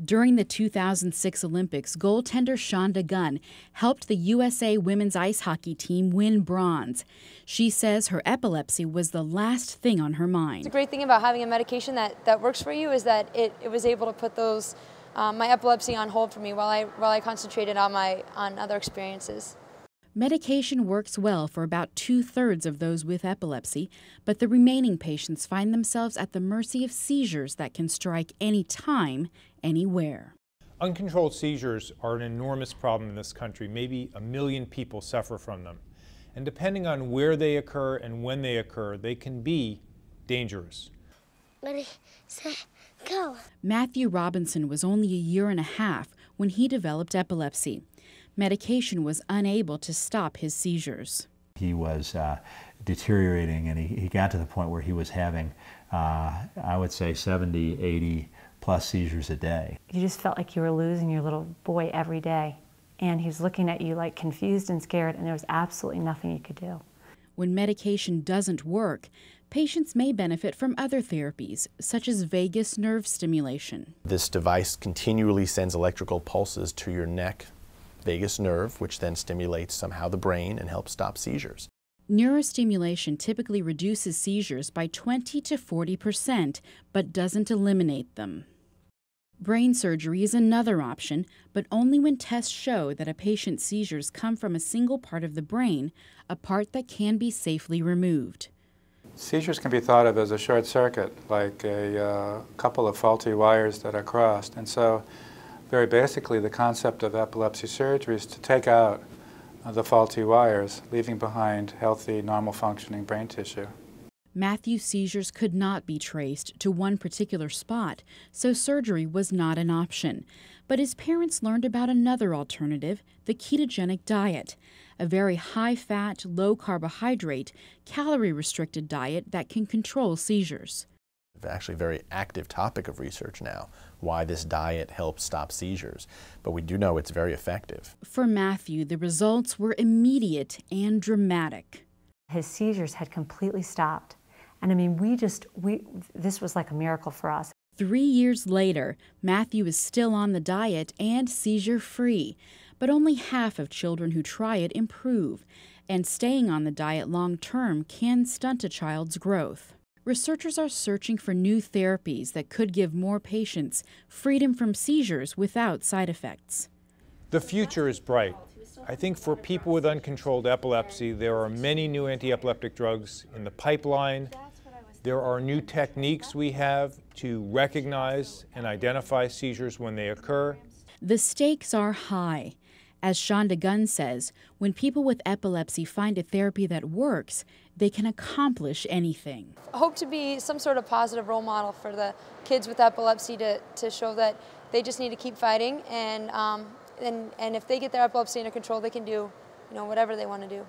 During the 2006 Olympics, goaltender Shonda Gunn helped the USA women's ice hockey team win bronze. She says her epilepsy was the last thing on her mind. The great thing about having a medication that works for you is that it was able to put those my epilepsy on hold for me while I concentrated on other experiences. Medication works well for about 2/3 of those with epilepsy, but the remaining patients find themselves at the mercy of seizures that can strike any time, anywhere. Uncontrolled seizures are an enormous problem in this country. Maybe 1 million people suffer from them. And depending on where they occur and when they occur, they can be dangerous. Ready, set, go. Matthew Robinson was only a year and a half when he developed epilepsy. Medication was unable to stop his seizures. He was deteriorating, and he got to the point where he was having, I would say, 70, 80 plus seizures a day. You just felt like you were losing your little boy every day, and he was looking at you like confused and scared, and there was absolutely nothing you could do. When medication doesn't work, patients may benefit from other therapies, such as vagus nerve stimulation. This device continually sends electrical pulses to your neck, vagus nerve, which then stimulates somehow the brain and helps stop seizures. Neurostimulation typically reduces seizures by 20 to 40%, but doesn't eliminate them. Brain surgery is another option, but only when tests show that a patient's seizures come from a single part of the brain, a part that can be safely removed. Seizures can be thought of as a short circuit, like a couple of faulty wires that are crossed. And so, very basically, the concept of epilepsy surgery is to take out the faulty wires, leaving behind healthy, normal functioning brain tissue. Matthew's seizures could not be traced to one particular spot, so surgery was not an option. But his parents learned about another alternative, the ketogenic diet, a very high-fat, low-carbohydrate, calorie-restricted diet that can control seizures. Actually a very active topic of research now, why this diet helps stop seizures. But we do know it's very effective. For Matthew, the results were immediate and dramatic. His seizures had completely stopped. And I mean, this was like a miracle for us. 3 years later, Matthew is still on the diet and seizure-free, but only half of children who try it improve, and staying on the diet long-term can stunt a child's growth. Researchers are searching for new therapies that could give more patients freedom from seizures without side effects. The future is bright. I think for people with uncontrolled epilepsy, there are many new anti-epileptic drugs in the pipeline. There are new techniques we have to recognize and identify seizures when they occur. The stakes are high. As Shonda Gunn says, when people with epilepsy find a therapy that works, they can accomplish anything. I hope to be some sort of positive role model for the kids with epilepsy to show that they just need to keep fighting, and if they get their epilepsy under control, they can do whatever they want to do.